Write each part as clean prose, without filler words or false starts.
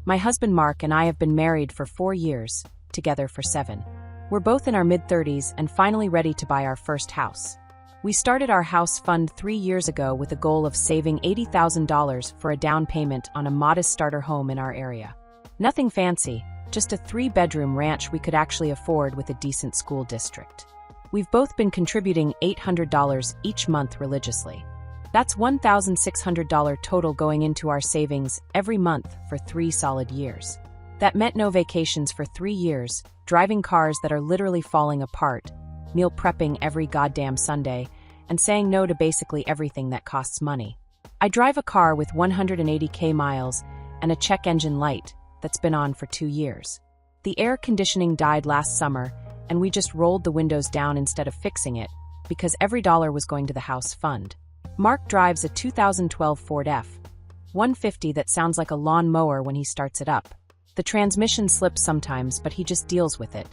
My husband Mark and I have been married for 4 years, together for 7. We're both in our mid-30s and finally ready to buy our first house. We started our house fund 3 years ago with a goal of saving $80,000 for a down payment on a modest starter home in our area. Nothing fancy, just a 3-bedroom ranch we could actually afford with a decent school district. We've both been contributing $800 each month religiously. That's $1,600 total going into our savings every month for 3 solid years. That meant no vacations for 3 years, driving cars that are literally falling apart, meal prepping every goddamn Sunday, and saying no to basically everything that costs money. I drive a car with 180k miles and a check engine light that's been on for 2 years. The air conditioning died last summer, and we just rolled the windows down instead of fixing it, because every dollar was going to the house fund. Mark drives a 2012 Ford F-150 that sounds like a lawn mower when he starts it up. The transmission slips sometimes, but he just deals with it.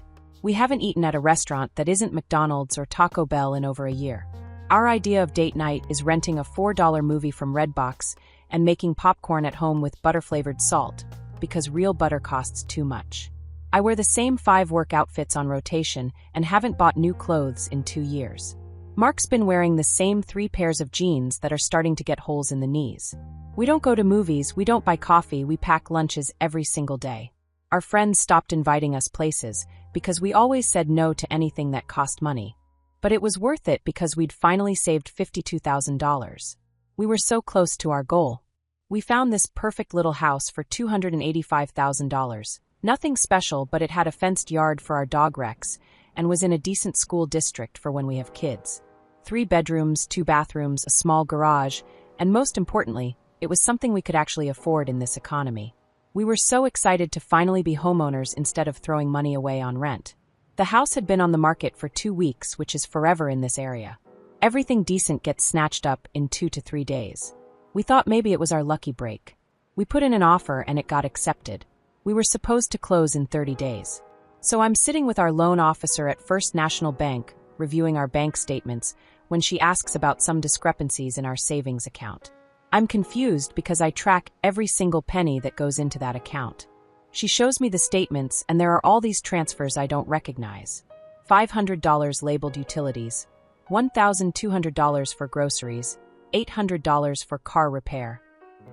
We haven't eaten at a restaurant that isn't McDonald's or Taco Bell in over a year. Our idea of date night is renting a $4 movie from Redbox and making popcorn at home with butter-flavored salt, because real butter costs too much. I wear the same 5 work outfits on rotation and haven't bought new clothes in 2 years. Mark's been wearing the same 3 pairs of jeans that are starting to get holes in the knees. We don't go to movies, we don't buy coffee, we pack lunches every single day. Our friends stopped inviting us places because we always said no to anything that cost money. But it was worth it because we'd finally saved $52,000. We were so close to our goal. We found this perfect little house for $285,000. Nothing special, but it had a fenced yard for our dog Rex and was in a decent school district for when we have kids. 3 bedrooms, 2 bathrooms, a small garage, and most importantly, it was something we could actually afford in this economy. We were so excited to finally be homeowners instead of throwing money away on rent. The house had been on the market for 2 weeks, which is forever in this area. Everything decent gets snatched up in 2 to 3 days. We thought maybe it was our lucky break. We put in an offer and it got accepted. We were supposed to close in 30 days. So I'm sitting with our loan officer at First National Bank, reviewing our bank statements, when she asks about some discrepancies in our savings account. I'm confused because I track every single penny that goes into that account. She shows me the statements and there are all these transfers I don't recognize. $500 labeled utilities, $1,200 for groceries, $800 for car repair,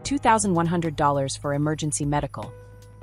$2,100 for emergency medical,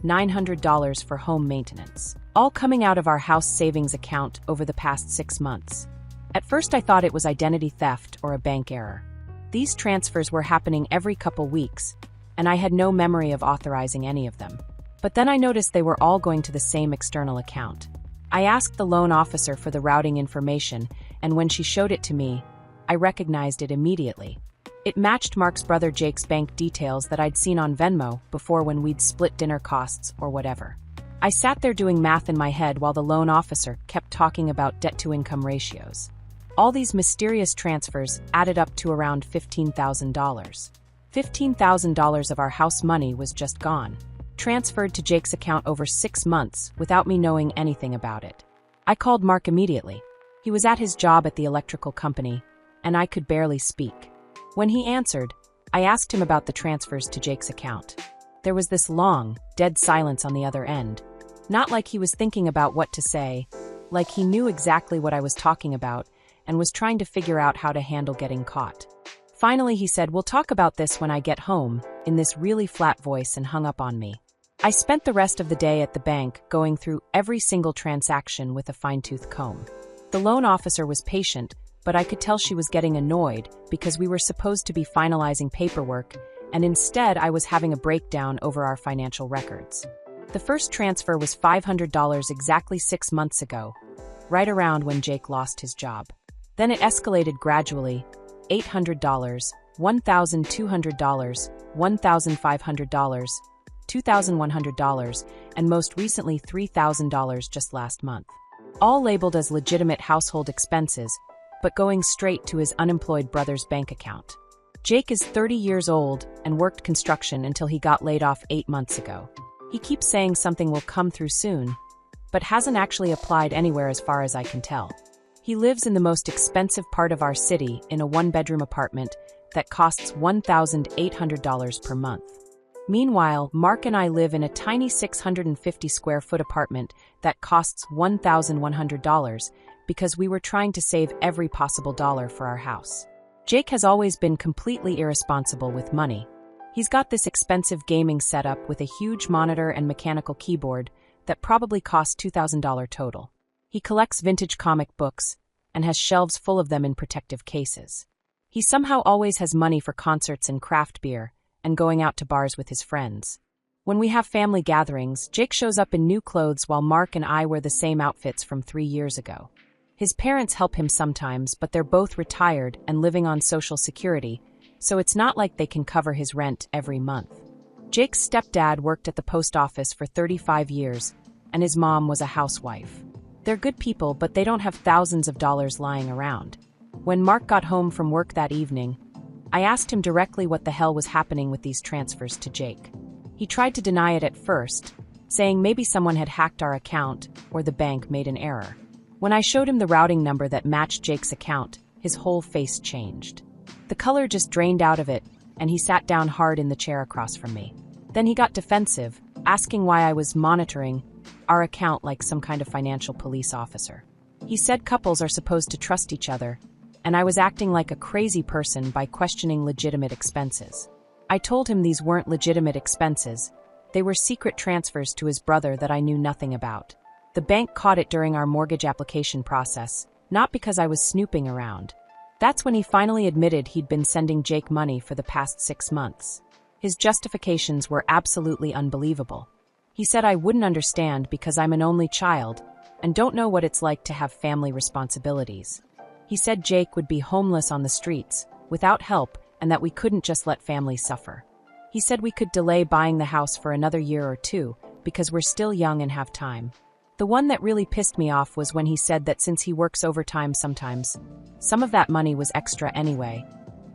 $900 for home maintenance, all coming out of our house savings account over the past 6 months. At first I thought it was identity theft or a bank error. These transfers were happening every couple weeks, and I had no memory of authorizing any of them. But then I noticed they were all going to the same external account. I asked the loan officer for the routing information, and when she showed it to me, I recognized it immediately. It matched Mark's brother Jake's bank details that I'd seen on Venmo before when we'd split dinner costs or whatever. I sat there doing math in my head while the loan officer kept talking about debt-to-income ratios. All these mysterious transfers added up to around $15,000. $15,000 of our house money was just gone, transferred to Jake's account over 6 months without me knowing anything about it. I called Mark immediately. He was at his job at the electrical company, and I could barely speak. When he answered, I asked him about the transfers to Jake's account. There was this long, dead silence on the other end. Not like he was thinking about what to say, like he knew exactly what I was talking about and was trying to figure out how to handle getting caught. Finally, he said, "We'll talk about this when I get home," in this really flat voice, and hung up on me. I spent the rest of the day at the bank going through every single transaction with a fine-tooth comb. The loan officer was patient, but I could tell she was getting annoyed because we were supposed to be finalizing paperwork, and instead I was having a breakdown over our financial records. The first transfer was $500 exactly 6 months ago, right around when Jake lost his job. Then it escalated gradually, $800, $1,200, $1,500, $2,100, and most recently $3,000 just last month. All labeled as legitimate household expenses, but going straight to his unemployed brother's bank account. Jake is 30 years old and worked construction until he got laid off 8 months ago. He keeps saying something will come through soon, but hasn't actually applied anywhere as far as I can tell. He lives in the most expensive part of our city in a 1-bedroom apartment that costs $1,800 per month. Meanwhile, Mark and I live in a tiny 650 square foot apartment that costs $1,100 because we were trying to save every possible dollar for our house. Jake has always been completely irresponsible with money. He's got this expensive gaming setup with a huge monitor and mechanical keyboard that probably cost $2,000 total. He collects vintage comic books and has shelves full of them in protective cases. He somehow always has money for concerts and craft beer and going out to bars with his friends. When we have family gatherings, Jake shows up in new clothes while Mark and I wear the same outfits from 3 years ago. His parents help him sometimes, but they're both retired and living on Social Security, so it's not like they can cover his rent every month. Jake's stepdad worked at the post office for 35 years, and his mom was a housewife. They're good people, but they don't have thousands of dollars lying around. When Mark got home from work that evening, I asked him directly what the hell was happening with these transfers to Jake. He tried to deny it at first, saying maybe someone had hacked our account or the bank made an error. When I showed him the routing number that matched Jake's account, his whole face changed. The color just drained out of it, and he sat down hard in the chair across from me. Then he got defensive, asking why I was monitoring our account like some kind of financial police officer. He said couples are supposed to trust each other, and I was acting like a crazy person by questioning legitimate expenses. I told him these weren't legitimate expenses. They were secret transfers to his brother that I knew nothing about. The bank caught it during our mortgage application process, not because I was snooping around. That's when he finally admitted he'd been sending Jake money for the past 6 months. His justifications were absolutely unbelievable. He said I wouldn't understand because I'm an only child and don't know what it's like to have family responsibilities. He said Jake would be homeless on the streets, without help, and that we couldn't just let families suffer. He said we could delay buying the house for another year or two because we're still young and have time. The one that really pissed me off was when he said that since he works overtime sometimes, some of that money was extra anyway,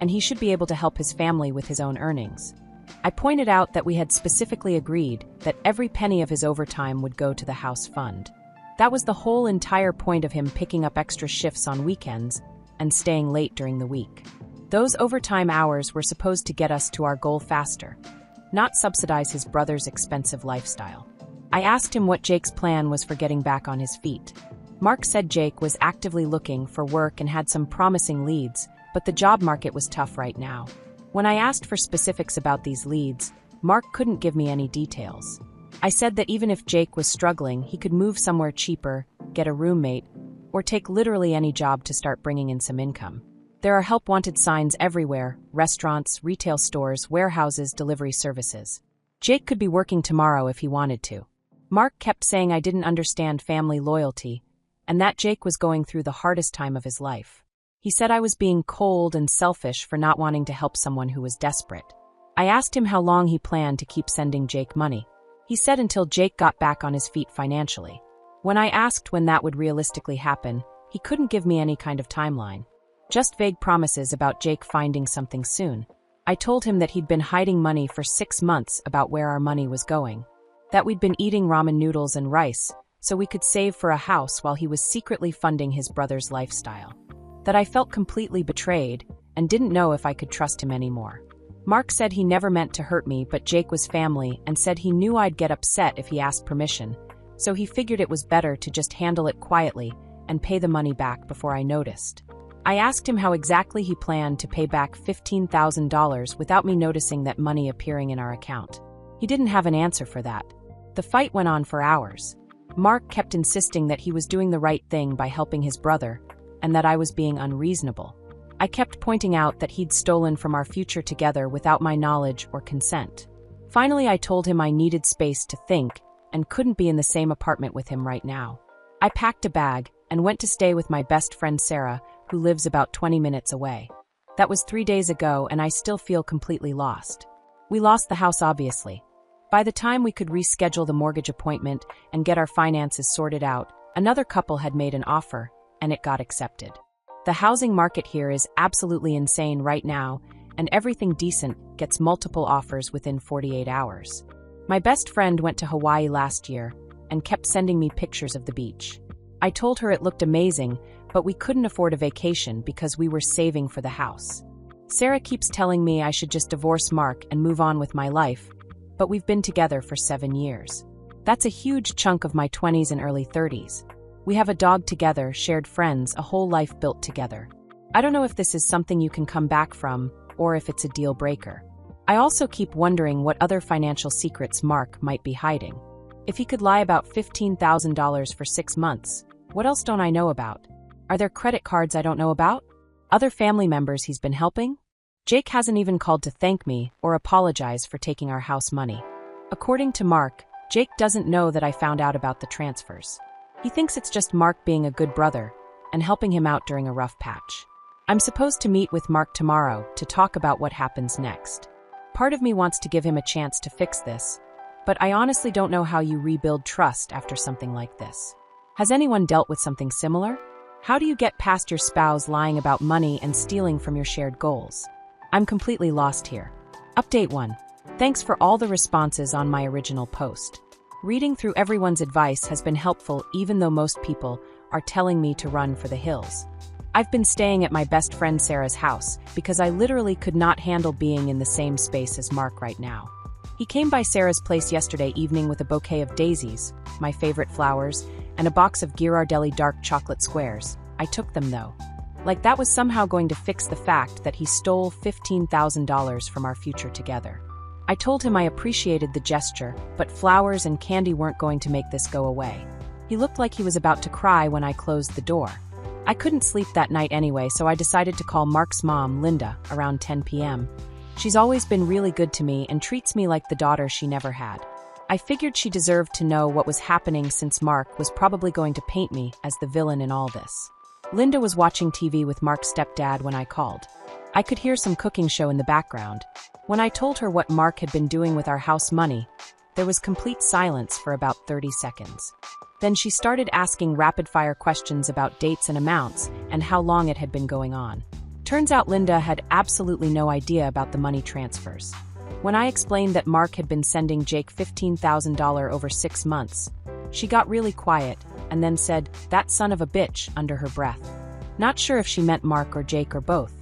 and he should be able to help his family with his own earnings. I pointed out that we had specifically agreed that every penny of his overtime would go to the house fund. That was the whole entire point of him picking up extra shifts on weekends and staying late during the week. Those overtime hours were supposed to get us to our goal faster, not subsidize his brother's expensive lifestyle. I asked him what Jake's plan was for getting back on his feet. Mark said Jake was actively looking for work and had some promising leads, but the job market was tough right now. When I asked for specifics about these leads, Mark couldn't give me any details. I said that even if Jake was struggling, he could move somewhere cheaper, get a roommate, or take literally any job to start bringing in some income. There are help wanted signs everywhere: restaurants, retail stores, warehouses, delivery services. Jake could be working tomorrow if he wanted to. Mark kept saying I didn't understand family loyalty, and that Jake was going through the hardest time of his life. He said I was being cold and selfish for not wanting to help someone who was desperate. I asked him how long he planned to keep sending Jake money. He said until Jake got back on his feet financially. When I asked when that would realistically happen, he couldn't give me any kind of timeline. Just vague promises about Jake finding something soon. I told him that he'd been hiding money for 6 months about where our money was going. That we'd been eating ramen noodles and rice so we could save for a house while he was secretly funding his brother's lifestyle. That I felt completely betrayed and didn't know if I could trust him anymore. Mark said he never meant to hurt me, but Jake was family and said he knew I'd get upset if he asked permission, so he figured it was better to just handle it quietly and pay the money back before I noticed. I asked him how exactly he planned to pay back $15,000 without me noticing that money appearing in our account. He didn't have an answer for that. The fight went on for hours. Mark kept insisting that he was doing the right thing by helping his brother, and that I was being unreasonable. I kept pointing out that he'd stolen from our future together without my knowledge or consent. Finally, I told him I needed space to think and couldn't be in the same apartment with him right now. I packed a bag and went to stay with my best friend Sarah, who lives about 20 minutes away. That was 3 days ago, and I still feel completely lost. We lost the house, obviously. By the time we could reschedule the mortgage appointment and get our finances sorted out, another couple had made an offer, and it got accepted. The housing market here is absolutely insane right now, and everything decent gets multiple offers within 48 hours. My best friend went to Hawaii last year and kept sending me pictures of the beach. I told her it looked amazing, but we couldn't afford a vacation because we were saving for the house. Sarah keeps telling me I should just divorce Mark and move on with my life, but we've been together for 7 years. That's a huge chunk of my 20s and early 30s. We have a dog together, shared friends, a whole life built together. I don't know if this is something you can come back from, or if it's a deal breaker. I also keep wondering what other financial secrets Mark might be hiding. If he could lie about $15,000 for 6 months, what else don't I know about? Are there credit cards I don't know about? Other family members he's been helping? Jake hasn't even called to thank me or apologize for taking our house money. According to Mark, Jake doesn't know that I found out about the transfers. He thinks it's just Mark being a good brother and helping him out during a rough patch. I'm supposed to meet with Mark tomorrow to talk about what happens next. Part of me wants to give him a chance to fix this, but I honestly don't know how you rebuild trust after something like this. Has anyone dealt with something similar? How do you get past your spouse lying about money and stealing from your shared goals? I'm completely lost here. Update 1. Thanks for all the responses on my original post. Reading through everyone's advice has been helpful, even though most people are telling me to run for the hills. I've been staying at my best friend Sarah's house because I literally could not handle being in the same space as Mark right now. He came by Sarah's place yesterday evening with a bouquet of daisies, my favorite flowers, and a box of Ghirardelli dark chocolate squares. I took them though. Like that was somehow going to fix the fact that he stole $15,000 from our future together. I told him I appreciated the gesture, but flowers and candy weren't going to make this go away. He looked like he was about to cry when I closed the door. I couldn't sleep that night anyway, so I decided to call Mark's mom, Linda, around 10 p.m. She's always been really good to me and treats me like the daughter she never had. I figured she deserved to know what was happening since Mark was probably going to paint me as the villain in all this. Linda was watching TV with Mark's stepdad when I called. I could hear some cooking show in the background. When I told her what Mark had been doing with our house money, there was complete silence for about 30 seconds. Then she started asking rapid-fire questions about dates and amounts and how long it had been going on. Turns out Linda had absolutely no idea about the money transfers. When I explained that Mark had been sending Jake $15,000 over 6 months, she got really quiet and then said, "That son of a bitch," under her breath. Not sure if she meant Mark or Jake or both.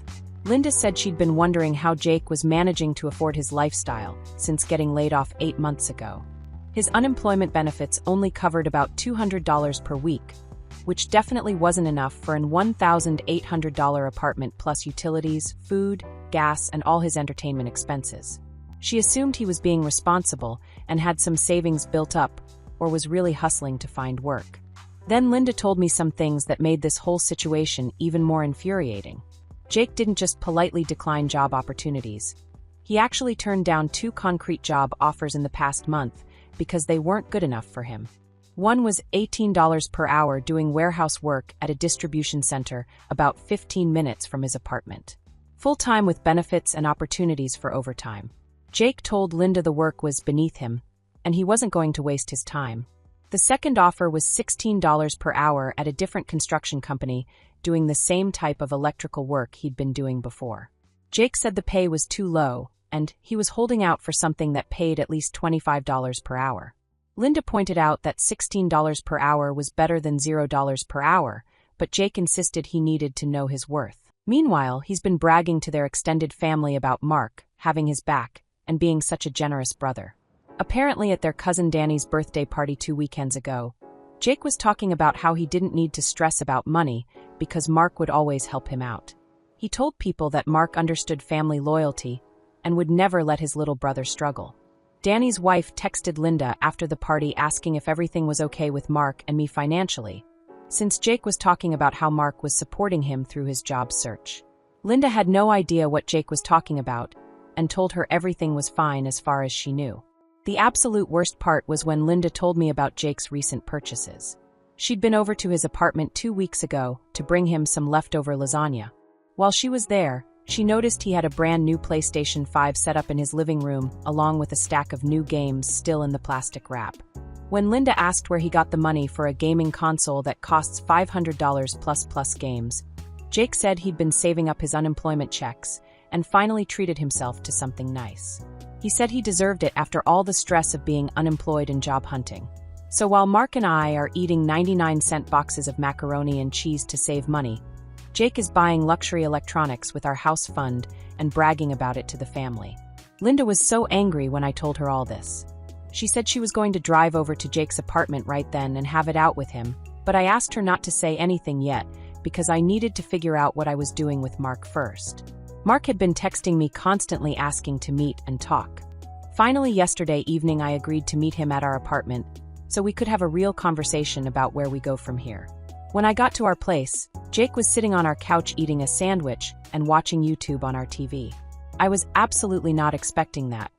Linda said she'd been wondering how Jake was managing to afford his lifestyle since getting laid off 8 months ago. His unemployment benefits only covered about $200 per week, which definitely wasn't enough for an $1,800 apartment plus utilities, food, gas, and all his entertainment expenses. She assumed he was being responsible and had some savings built up, or was really hustling to find work. Then Linda told me some things that made this whole situation even more infuriating. Jake didn't just politely decline job opportunities. He actually turned down 2 concrete job offers in the past month because they weren't good enough for him. One was $18 per hour doing warehouse work at a distribution center about 15 minutes from his apartment. Full-time with benefits and opportunities for overtime. Jake told Linda the work was beneath him, and he wasn't going to waste his time. The second offer was $16 per hour at a different construction company doing the same type of electrical work he'd been doing before. Jake said the pay was too low, and he was holding out for something that paid at least $25 per hour. Linda pointed out that $16 per hour was better than $0 per hour, but Jake insisted he needed to know his worth. Meanwhile, he's been bragging to their extended family about Mark having his back and being such a generous brother. Apparently at their cousin Danny's birthday party 2 weekends ago, Jake was talking about how he didn't need to stress about money because Mark would always help him out. He told people that Mark understood family loyalty and would never let his little brother struggle. Danny's wife texted Linda after the party asking if everything was okay with Mark and me financially, since Jake was talking about how Mark was supporting him through his job search. Linda had no idea what Jake was talking about and told her everything was fine as far as she knew. The absolute worst part was when Linda told me about Jake's recent purchases. She'd been over to his apartment 2 weeks ago to bring him some leftover lasagna. While she was there, she noticed he had a brand new PlayStation 5 set up in his living room, along with a stack of new games still in the plastic wrap. When Linda asked where he got the money for a gaming console that costs $500 plus games, Jake said he'd been saving up his unemployment checks and finally treated himself to something nice. He said he deserved it after all the stress of being unemployed and job hunting. So while Mark and I are eating 99-cent boxes of macaroni and cheese to save money, Jake is buying luxury electronics with our house fund and bragging about it to the family. Linda was so angry when I told her all this. She said she was going to drive over to Jake's apartment right then and have it out with him, but I asked her not to say anything yet because I needed to figure out what I was doing with Mark first. Mark had been texting me constantly asking to meet and talk. Finally, yesterday evening I agreed to meet him at our apartment so we could have a real conversation about where we go from here. When I got to our place, Jake was sitting on our couch eating a sandwich and watching YouTube on our TV. I was absolutely not expecting that.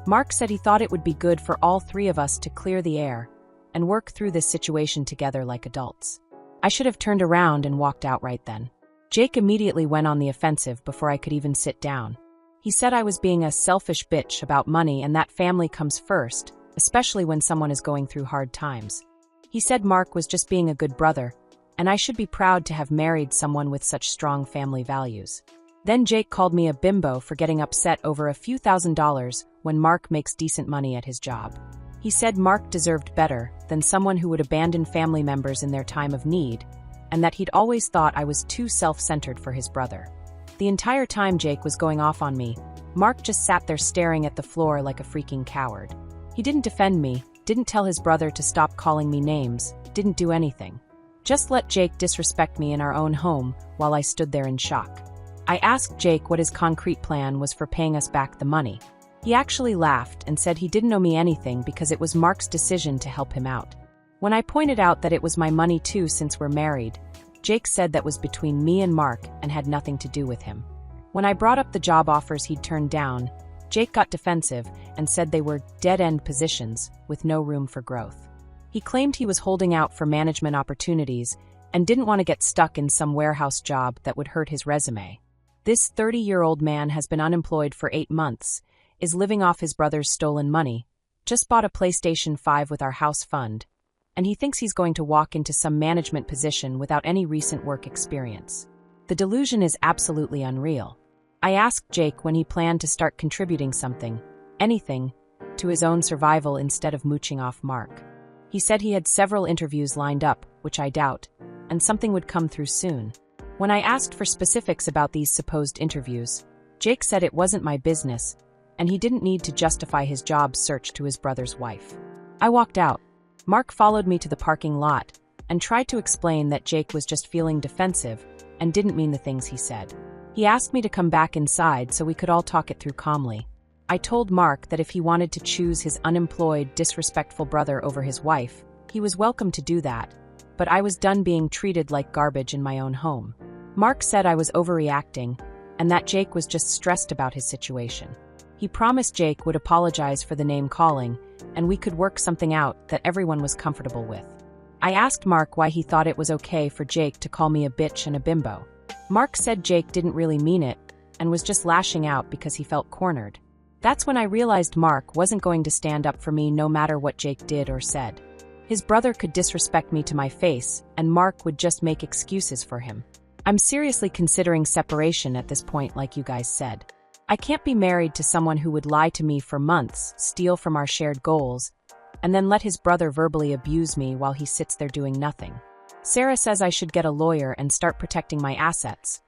Mark said he thought it would be good for all three of us to clear the air and work through this situation together like adults. I should have turned around and walked out right then. Jake immediately went on the offensive before I could even sit down. He said I was being a selfish bitch about money and that family comes first, especially when someone is going through hard times. He said Mark was just being a good brother, and I should be proud to have married someone with such strong family values. Then Jake called me a bimbo for getting upset over a few $1,000s when Mark makes decent money at his job. He said Mark deserved better than someone who would abandon family members in their time of need, and that he'd always thought I was too self-centered for his brother. The entire time Jake was going off on me, Mark just sat there staring at the floor like a freaking coward. He didn't defend me, didn't tell his brother to stop calling me names, didn't do anything. Just let Jake disrespect me in our own home while I stood there in shock. I asked Jake what his concrete plan was for paying us back the money. He actually laughed and said he didn't owe me anything because it was Mark's decision to help him out. When I pointed out that it was my money too since we're married, Jake said that was between me and Mark and had nothing to do with him. When I brought up the job offers he'd turned down, Jake got defensive and said they were dead-end positions with no room for growth. He claimed he was holding out for management opportunities and didn't want to get stuck in some warehouse job that would hurt his resume. This 30-year-old man has been unemployed for 8 months, is living off his brother's stolen money, just bought a PlayStation 5 with our house fund, and he thinks he's going to walk into some management position without any recent work experience. The delusion is absolutely unreal. I asked Jake when he planned to start contributing something, anything, to his own survival instead of mooching off Mark. He said he had several interviews lined up, which I doubt, and something would come through soon. When I asked for specifics about these supposed interviews, Jake said it wasn't my business, and he didn't need to justify his job search to his brother's wife. I walked out. Mark followed me to the parking lot and tried to explain that Jake was just feeling defensive and didn't mean the things he said. He asked me to come back inside so we could all talk it through calmly. I told Mark that if he wanted to choose his unemployed, disrespectful brother over his wife, he was welcome to do that, but I was done being treated like garbage in my own home. Mark said I was overreacting and that Jake was just stressed about his situation. He promised Jake would apologize for the name-calling and we could work something out that everyone was comfortable with. I asked Mark why he thought it was okay for Jake to call me a bitch and a bimbo. Mark said Jake didn't really mean it and was just lashing out because he felt cornered. That's when I realized Mark wasn't going to stand up for me no matter what Jake did or said. His brother could disrespect me to my face and Mark would just make excuses for him. I'm seriously considering separation at this point, like you guys said. I can't be married to someone who would lie to me for months, steal from our shared goals, and then let his brother verbally abuse me while he sits there doing nothing. Sarah says I should get a lawyer and start protecting my assets,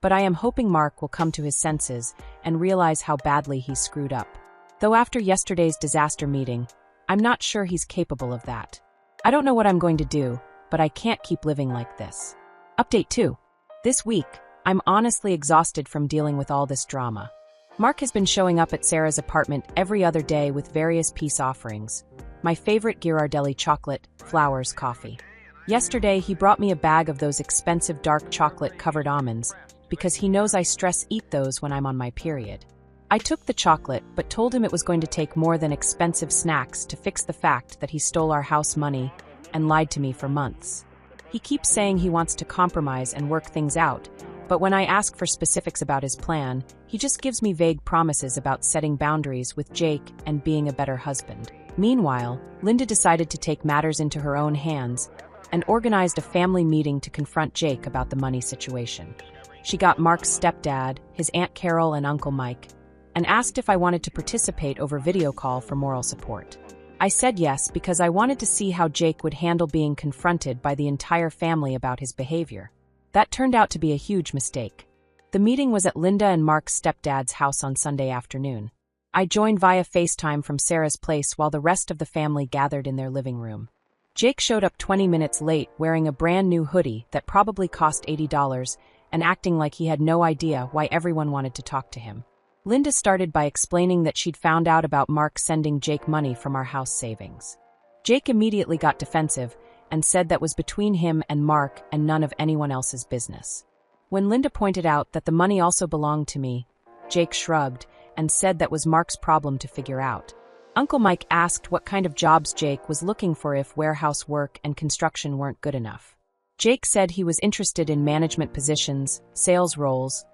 but I am hoping Mark will come to his senses and realize how badly he screwed up. Though after yesterday's disaster meeting, I'm not sure he's capable of that. I don't know what I'm going to do, but I can't keep living like this. Update 2. This week, I'm honestly exhausted from dealing with all this drama. Mark has been showing up at Sarah's apartment every other day with various peace offerings. My favorite Ghirardelli chocolate, flowers, coffee. Yesterday, he brought me a bag of those expensive dark chocolate-covered almonds because he knows I stress-eat those when I'm on my period. I took the chocolate but told him it was going to take more than expensive snacks to fix the fact that he stole our house money and lied to me for months. He keeps saying he wants to compromise and work things out, but when I ask for specifics about his plan, he just gives me vague promises about setting boundaries with Jake and being a better husband. Meanwhile, Linda decided to take matters into her own hands and organized a family meeting to confront Jake about the money situation. She got Mark's stepdad, his Aunt Carol and Uncle Mike, and asked if I wanted to participate over video call for moral support. I said yes because I wanted to see how Jake would handle being confronted by the entire family about his behavior. That turned out to be a huge mistake. The meeting was at Linda and Mark's stepdad's house on Sunday afternoon. I joined via FaceTime from Sarah's place while the rest of the family gathered in their living room. Jake showed up 20 minutes late wearing a brand new hoodie that probably cost $80 and acting like he had no idea why everyone wanted to talk to him. Linda started by explaining that she'd found out about Mark sending Jake money from our house savings. Jake immediately got defensive and said that was between him and Mark and none of anyone else's business. When Linda pointed out that the money also belonged to me, Jake shrugged and said that was Mark's problem to figure out. Uncle Mike asked what kind of jobs Jake was looking for if warehouse work and construction weren't good enough. Jake said he was interested in management positions, sales roles,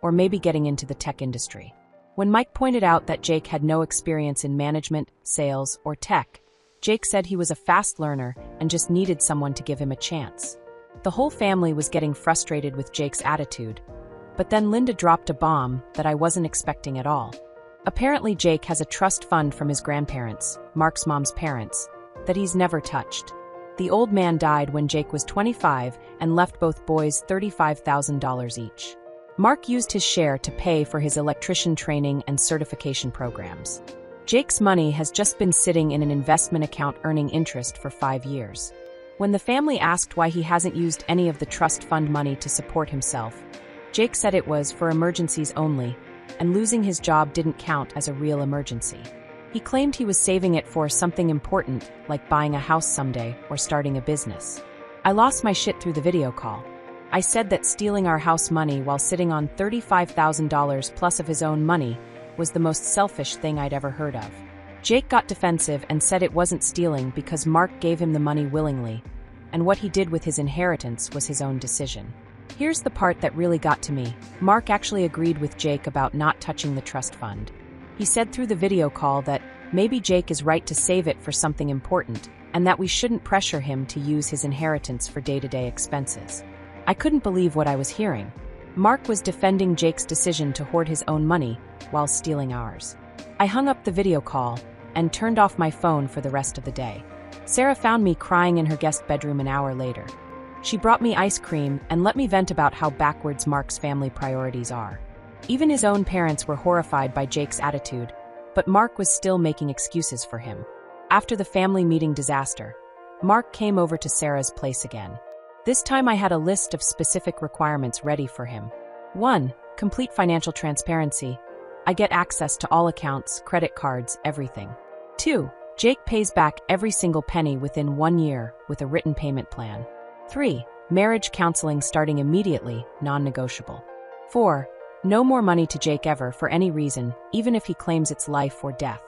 or maybe getting into the tech industry. When Mike pointed out that Jake had no experience in management, sales, or tech, Jake said he was a fast learner and just needed someone to give him a chance. The whole family was getting frustrated with Jake's attitude, but then Linda dropped a bomb that I wasn't expecting at all. Apparently Jake has a trust fund from his grandparents, Mark's mom's parents, that he's never touched. The old man died when Jake was 25 and left both boys $35,000 each. Mark used his share to pay for his electrician training and certification programs. Jake's money has just been sitting in an investment account earning interest for 5 years. When the family asked why he hasn't used any of the trust fund money to support himself, Jake said it was for emergencies only, and losing his job didn't count as a real emergency. He claimed he was saving it for something important, like buying a house someday or starting a business. I lost my shit through the video call. I said that stealing our house money while sitting on $35,000 plus of his own money was the most selfish thing I'd ever heard of. Jake got defensive and said it wasn't stealing because Mark gave him the money willingly, and what he did with his inheritance was his own decision. Here's the part that really got to me. Mark actually agreed with Jake about not touching the trust fund. He said through the video call that maybe Jake is right to save it for something important, and that we shouldn't pressure him to use his inheritance for day-to-day expenses. I couldn't believe what I was hearing. Mark was defending Jake's decision to hoard his own money while stealing ours. I hung up the video call and turned off my phone for the rest of the day. Sarah found me crying in her guest bedroom an hour later. She brought me ice cream and let me vent about how backwards Mark's family priorities are. Even his own parents were horrified by Jake's attitude, but Mark was still making excuses for him. After the family meeting disaster, Mark came over to Sarah's place again. This time I had a list of specific requirements ready for him. 1. Complete financial transparency. I get access to all accounts, credit cards, everything. 2. Jake pays back every single penny within 1 year with a written payment plan. 3. Marriage counseling starting immediately, non-negotiable. 4. No more money to Jake ever for any reason, even if he claims it's life or death.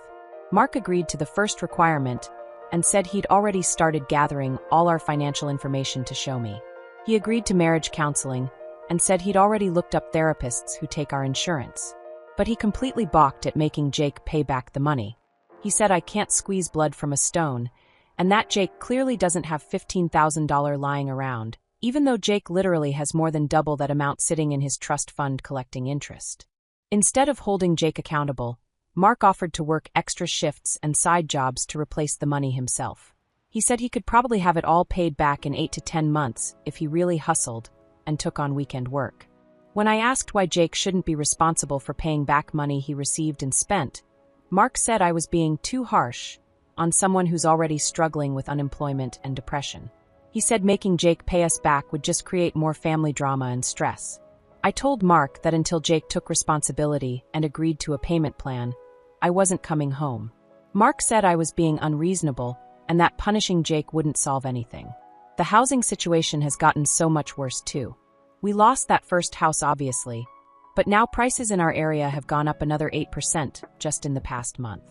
Mark agreed to the first requirement and said he'd already started gathering all our financial information to show me. He agreed to marriage counseling and said he'd already looked up therapists who take our insurance. But he completely balked at making Jake pay back the money. He said I can't squeeze blood from a stone, and that Jake clearly doesn't have $15,000 lying around, even though Jake literally has more than double that amount sitting in his trust fund collecting interest. Instead of holding Jake accountable, Mark offered to work extra shifts and side jobs to replace the money himself. He said he could probably have it all paid back in 8 to 10 months if he really hustled and took on weekend work. When I asked why Jake shouldn't be responsible for paying back money he received and spent, Mark said I was being too harsh on someone who's already struggling with unemployment and depression. He said making Jake pay us back would just create more family drama and stress. I told Mark that until Jake took responsibility and agreed to a payment plan, I wasn't coming home. Mark said I was being unreasonable and that punishing Jake wouldn't solve anything. The housing situation has gotten so much worse too. We lost that first house obviously, but now prices in our area have gone up another 8% just in the past month.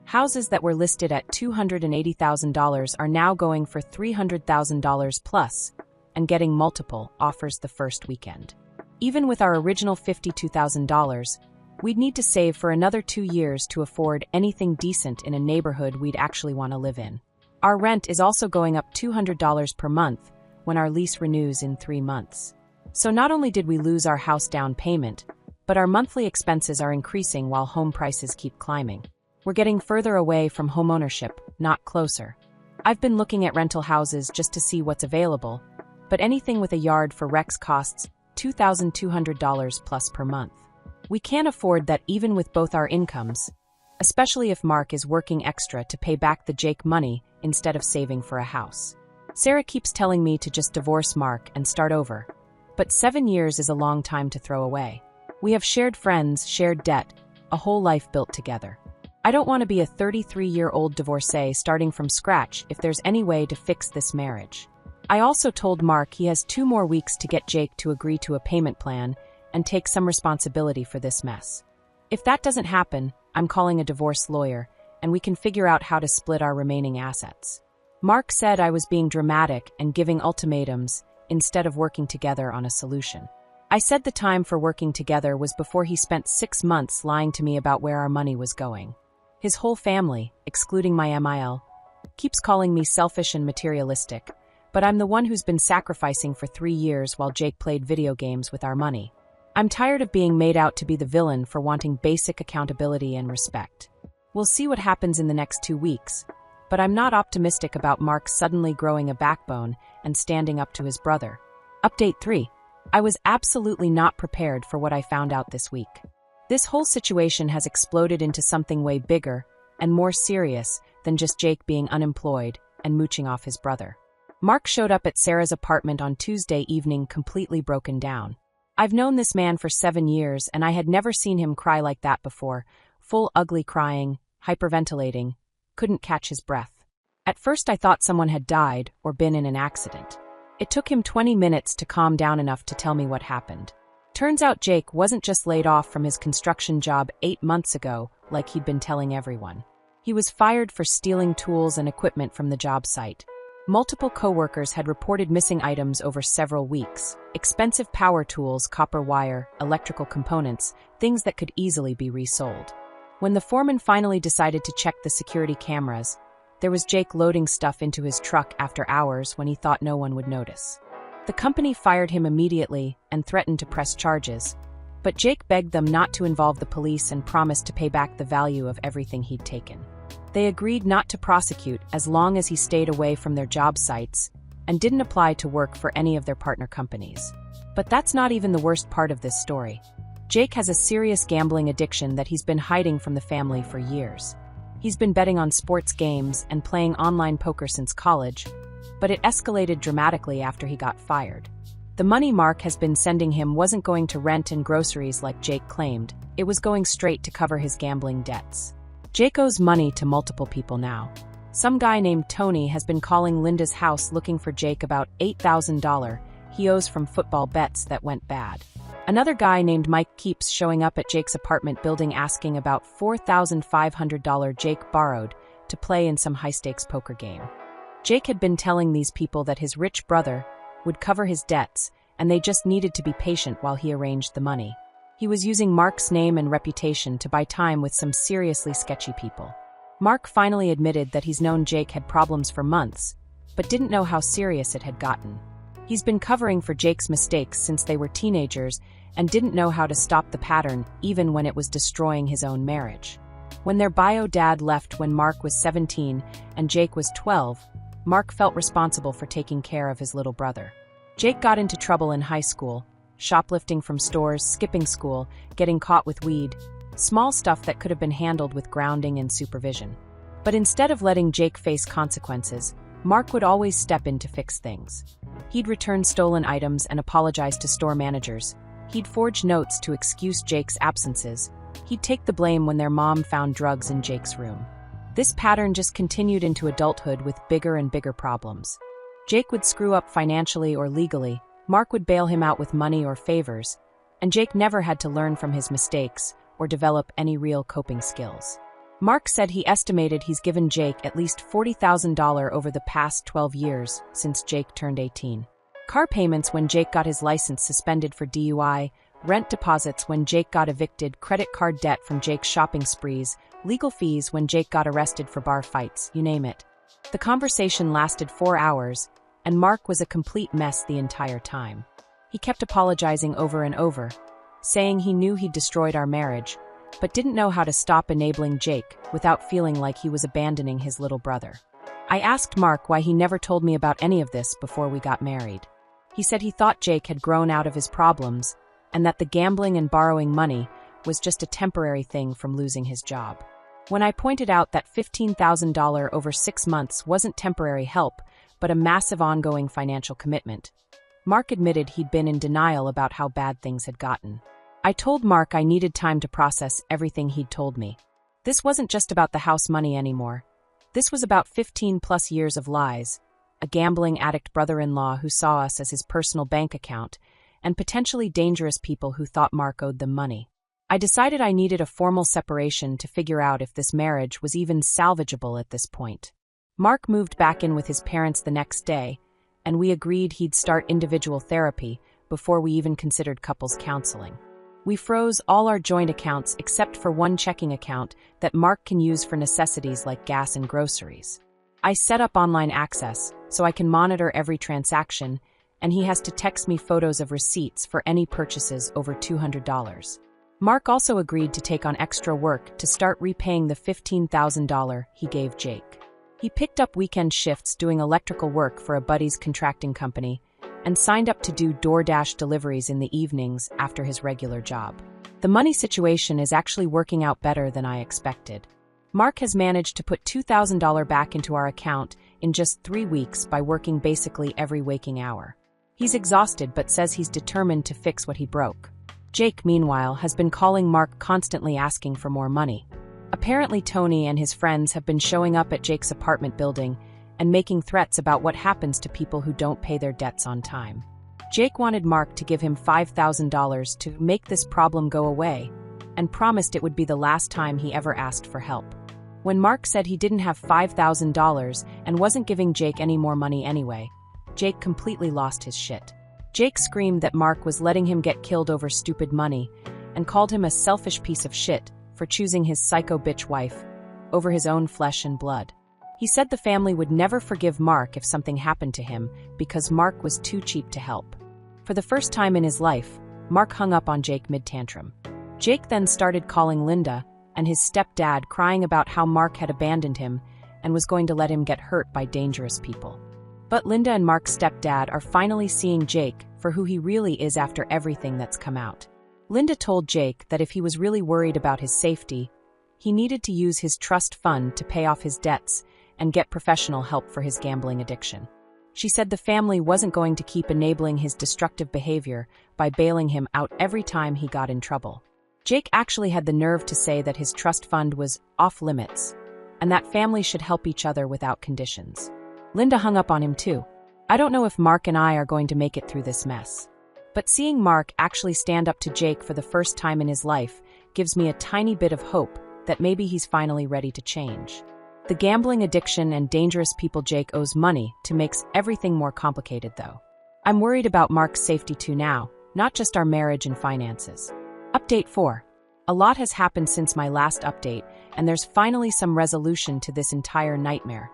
Houses that were listed at $280,000 are now going for $300,000 plus and getting multiple offers the first weekend. Even with our original $52,000, we'd need to save for another 2 years to afford anything decent in a neighborhood we'd actually want to live in. Our rent is also going up $200 per month when our lease renews in 3 months. So not only did we lose our house down payment, but our monthly expenses are increasing while home prices keep climbing. We're getting further away from homeownership, not closer. I've been looking at rental houses just to see what's available, but anything with a yard for Rex costs $2,200 plus per month. We can't afford that even with both our incomes, especially if Mark is working extra to pay back the Jake money instead of saving for a house. Sarah keeps telling me to just divorce Mark and start over. But 7 years is a long time to throw away. We have shared friends, shared debt, a whole life built together. I don't want to be a 33-year-old divorcee starting from scratch if there's any way to fix this marriage. I also told Mark he has 2 more weeks to get Jake to agree to a payment plan and take some responsibility for this mess. If that doesn't happen, I'm calling a divorce lawyer, and we can figure out how to split our remaining assets. Mark said I was being dramatic and giving ultimatums instead of working together on a solution. I said the time for working together was before he spent 6 months lying to me about where our money was going. His whole family, excluding my MIL, keeps calling me selfish and materialistic, but I'm the one who's been sacrificing for 3 years while Jake played video games with our money. I'm tired of being made out to be the villain for wanting basic accountability and respect. We'll see what happens in the next 2 weeks, but I'm not optimistic about Mark suddenly growing a backbone and standing up to his brother. Update 3. I was absolutely not prepared for what I found out this week. This whole situation has exploded into something way bigger and more serious than just Jake being unemployed and mooching off his brother. Mark showed up at Sarah's apartment on Tuesday evening completely broken down. I've known this man for 7 years and I had never seen him cry like that before, full ugly crying, hyperventilating, couldn't catch his breath. At first I thought someone had died or been in an accident. It took him 20 minutes to calm down enough to tell me what happened. Turns out Jake wasn't just laid off from his construction job 8 months ago like he'd been telling everyone. He was fired for stealing tools and equipment from the job site. Multiple coworkers had reported missing items over several weeks. Expensive power tools, copper wire, electrical components, things that could easily be resold. When the foreman finally decided to check the security cameras, there was Jake loading stuff into his truck after hours when he thought no one would notice. The company fired him immediately and threatened to press charges, but Jake begged them not to involve the police and promised to pay back the value of everything he'd taken. They agreed not to prosecute as long as he stayed away from their job sites and didn't apply to work for any of their partner companies. But that's not even the worst part of this story. Jake has a serious gambling addiction that he's been hiding from the family for years. He's been betting on sports games and playing online poker since college, but it escalated dramatically after he got fired. The money Mark has been sending him wasn't going to rent and groceries like Jake claimed. It was going straight to cover his gambling debts. Jake owes money to multiple people now. Some guy named Tony has been calling Linda's house looking for Jake about $8,000 he owes from football bets that went bad. Another guy named Mike keeps showing up at Jake's apartment building asking about $4,500 Jake borrowed to play in some high-stakes poker game. Jake had been telling these people that his rich brother would cover his debts and they just needed to be patient while he arranged the money. He was using Mark's name and reputation to buy time with some seriously sketchy people. Mark finally admitted that he's known Jake had problems for months, but didn't know how serious it had gotten. He's been covering for Jake's mistakes since they were teenagers and didn't know how to stop the pattern even when it was destroying his own marriage. When their bio dad left when Mark was 17 and Jake was 12, Mark felt responsible for taking care of his little brother. Jake got into trouble in high school, shoplifting from stores, skipping school, getting caught with weed, small stuff that could have been handled with grounding and supervision. But instead of letting Jake face consequences, Mark would always step in to fix things. He'd return stolen items and apologize to store managers. He'd forge notes to excuse Jake's absences. He'd take the blame when their mom found drugs in Jake's room. This pattern just continued into adulthood with bigger and bigger problems. Jake would screw up financially or legally, Mark would bail him out with money or favors, and Jake never had to learn from his mistakes or develop any real coping skills. Mark said he estimated he's given Jake at least $40,000 over the past 12 years since Jake turned 18. Car payments when Jake got his license suspended for DUI, rent deposits when Jake got evicted, credit card debt from Jake's shopping sprees, legal fees when Jake got arrested for bar fights, you name it. The conversation lasted 4 hours, and Mark was a complete mess the entire time. He kept apologizing over and over, saying he knew he'd destroyed our marriage, but didn't know how to stop enabling Jake without feeling like he was abandoning his little brother. I asked Mark why he never told me about any of this before we got married. He said he thought Jake had grown out of his problems and that the gambling and borrowing money was just a temporary thing from losing his job. When I pointed out that $15,000 over 6 months wasn't temporary help, but a massive ongoing financial commitment, Mark admitted he'd been in denial about how bad things had gotten. I told Mark I needed time to process everything he'd told me. This wasn't just about the house money anymore. This was about 15+ years of lies, a gambling addict brother-in-law who saw us as his personal bank account, and potentially dangerous people who thought Mark owed them money. I decided I needed a formal separation to figure out if this marriage was even salvageable at this point. Mark moved back in with his parents the next day, and we agreed he'd start individual therapy before we even considered couples counseling. We froze all our joint accounts except for one checking account that Mark can use for necessities like gas and groceries. I set up online access so I can monitor every transaction, and he has to text me photos of receipts for any purchases over $200. Mark also agreed to take on extra work to start repaying the $15,000 he gave Jake. He picked up weekend shifts doing electrical work for a buddy's contracting company and signed up to do DoorDash deliveries in the evenings after his regular job. The money situation is actually working out better than I expected. Mark has managed to put $2,000 back into our account in just 3 weeks by working basically every waking hour. He's exhausted but says he's determined to fix what he broke. Jake, meanwhile, has been calling Mark constantly asking for more money. Apparently Tony and his friends have been showing up at Jake's apartment building and making threats about what happens to people who don't pay their debts on time. Jake wanted Mark to give him $5,000 to make this problem go away, and promised it would be the last time he ever asked for help. When Mark said he didn't have $5,000 and wasn't giving Jake any more money anyway, Jake completely lost his shit. Jake screamed that Mark was letting him get killed over stupid money and called him a selfish piece of shit for choosing his psycho bitch wife over his own flesh and blood. He said the family would never forgive Mark if something happened to him because Mark was too cheap to help. For the first time in his life, Mark hung up on Jake mid-tantrum. Jake then started calling Linda and his stepdad, crying about how Mark had abandoned him and was going to let him get hurt by dangerous people. But Linda and Mark's stepdad are finally seeing Jake for who he really is after everything that's come out. Linda told Jake that if he was really worried about his safety, he needed to use his trust fund to pay off his debts and get professional help for his gambling addiction. She said the family wasn't going to keep enabling his destructive behavior by bailing him out every time he got in trouble. Jake actually had the nerve to say that his trust fund was off limits and that families should help each other without conditions. Linda hung up on him too. I don't know if Mark and I are going to make it through this mess. But seeing Mark actually stand up to Jake for the first time in his life gives me a tiny bit of hope that maybe he's finally ready to change. The gambling addiction and dangerous people Jake owes money to makes everything more complicated though. I'm worried about Mark's safety too now, not just our marriage and finances. Update 4. A lot has happened since my last update, and there's finally some resolution to this entire nightmare,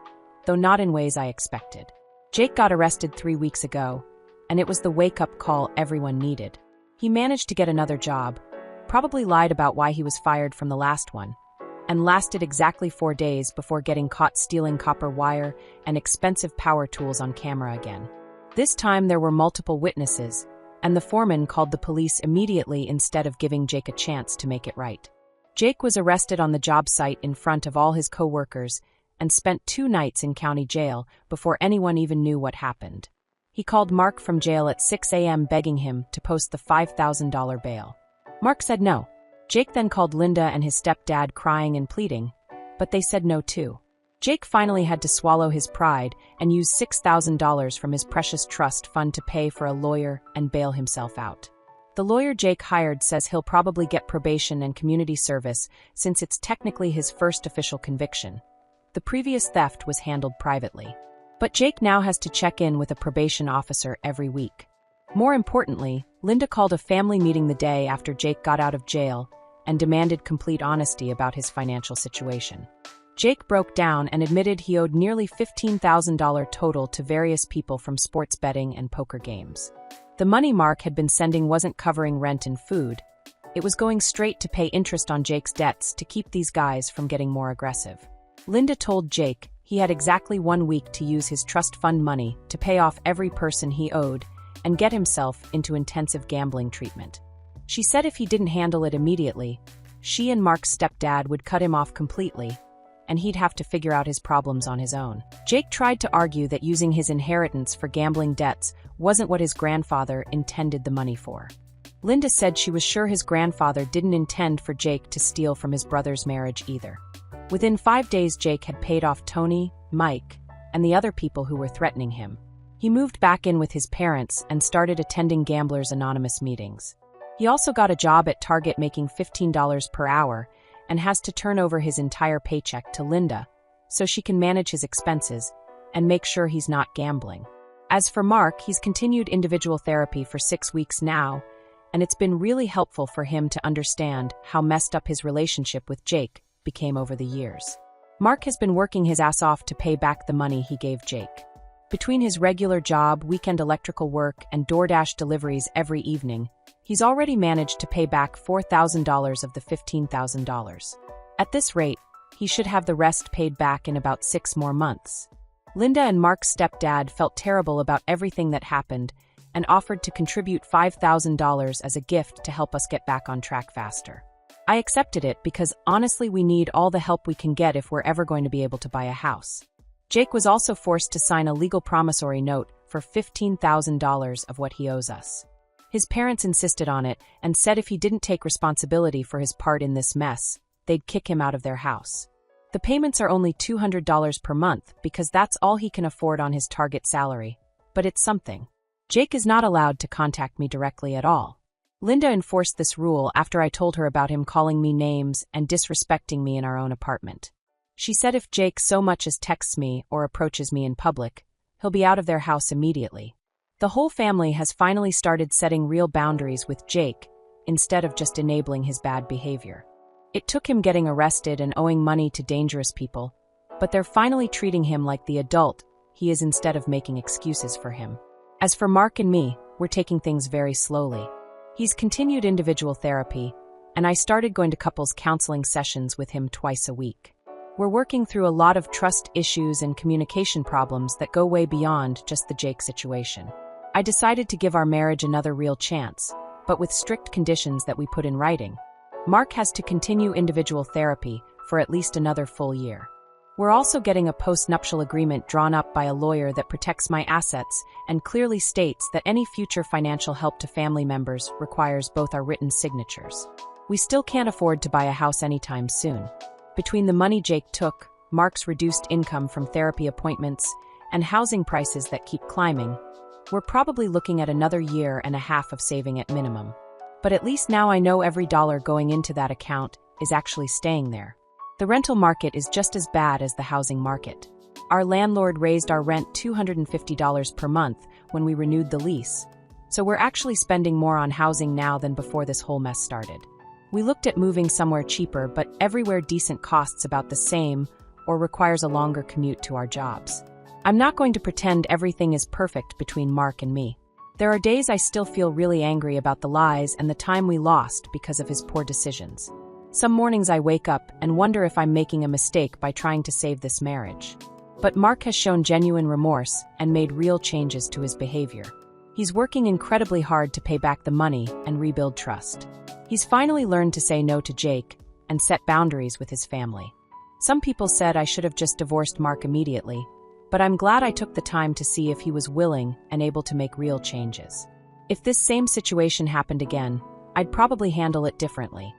though not in ways I expected. Jake got arrested 3 weeks ago, and it was the wake-up call everyone needed. He managed to get another job, probably lied about why he was fired from the last one, and lasted exactly 4 days before getting caught stealing copper wire and expensive power tools on camera again. This time there were multiple witnesses, and the foreman called the police immediately instead of giving Jake a chance to make it right. Jake was arrested on the job site in front of all his co-workers and spent 2 nights in county jail before anyone even knew what happened. He called Mark from jail at 6 a.m. begging him to post the $5,000 bail. Mark said no. Jake then called Linda and his stepdad crying and pleading, but they said no too. Jake finally had to swallow his pride and use $6,000 from his precious trust fund to pay for a lawyer and bail himself out. The lawyer Jake hired says he'll probably get probation and community service since it's technically his first official conviction. The previous theft was handled privately. But Jake now has to check in with a probation officer every week. More importantly, Linda called a family meeting the day after Jake got out of jail and demanded complete honesty about his financial situation. Jake broke down and admitted he owed nearly $15,000 total to various people from sports betting and poker games. The money Mark had been sending wasn't covering rent and food. It was going straight to pay interest on Jake's debts to keep these guys from getting more aggressive. Linda told Jake he had exactly 1 week to use his trust fund money to pay off every person he owed and get himself into intensive gambling treatment. She said if he didn't handle it immediately, she and Mark's stepdad would cut him off completely, and he'd have to figure out his problems on his own. Jake tried to argue that using his inheritance for gambling debts wasn't what his grandfather intended the money for. Linda said she was sure his grandfather didn't intend for Jake to steal from his brother's marriage either. Within 5 days, Jake had paid off Tony, Mike, and the other people who were threatening him. He moved back in with his parents and started attending Gamblers Anonymous meetings. He also got a job at Target making $15 per hour and has to turn over his entire paycheck to Linda so she can manage his expenses and make sure he's not gambling. As for Mark, he's continued individual therapy for 6 weeks now, and it's been really helpful for him to understand how messed up his relationship with Jake became over the years. Mark has been working his ass off to pay back the money he gave Jake. Between his regular job, weekend electrical work, and DoorDash deliveries every evening, he's already managed to pay back $4,000 of the $15,000. At this rate, he should have the rest paid back in about 6 more months. Linda and Mark's stepdad felt terrible about everything that happened and offered to contribute $5,000 as a gift to help us get back on track faster. I accepted it because honestly we need all the help we can get if we're ever going to be able to buy a house. Jake was also forced to sign a legal promissory note for $15,000 of what he owes us. His parents insisted on it and said if he didn't take responsibility for his part in this mess, they'd kick him out of their house. The payments are only $200 per month because that's all he can afford on his target salary, but it's something. Jake is not allowed to contact me directly at all. Linda enforced this rule after I told her about him calling me names and disrespecting me in our own apartment. She said if Jake so much as texts me or approaches me in public, he'll be out of their house immediately. The whole family has finally started setting real boundaries with Jake instead of just enabling his bad behavior. It took him getting arrested and owing money to dangerous people, but they're finally treating him like the adult he is instead of making excuses for him. As for Mark and me, we're taking things very slowly. He's continued individual therapy, and I started going to couples counseling sessions with him twice a week. We're working through a lot of trust issues and communication problems that go way beyond just the Jake situation. I decided to give our marriage another real chance, but with strict conditions that we put in writing. Mark has to continue individual therapy for at least another full year. We're also getting a post-nuptial agreement drawn up by a lawyer that protects my assets and clearly states that any future financial help to family members requires both our written signatures. We still can't afford to buy a house anytime soon. Between the money Jake took, Mark's reduced income from therapy appointments, and housing prices that keep climbing, we're probably looking at another 1.5 years of saving at minimum. But at least now I know every dollar going into that account is actually staying there. The rental market is just as bad as the housing market. Our landlord raised our rent $250 per month when we renewed the lease, so we're actually spending more on housing now than before this whole mess started. We looked at moving somewhere cheaper, but everywhere decent costs about the same or requires a longer commute to our jobs. I'm not going to pretend everything is perfect between Mark and me. There are days I still feel really angry about the lies and the time we lost because of his poor decisions. Some mornings I wake up and wonder if I'm making a mistake by trying to save this marriage. But Mark has shown genuine remorse and made real changes to his behavior. He's working incredibly hard to pay back the money and rebuild trust. He's finally learned to say no to Jake and set boundaries with his family. Some people said I should have just divorced Mark immediately, but I'm glad I took the time to see if he was willing and able to make real changes. If this same situation happened again, I'd probably handle it differently.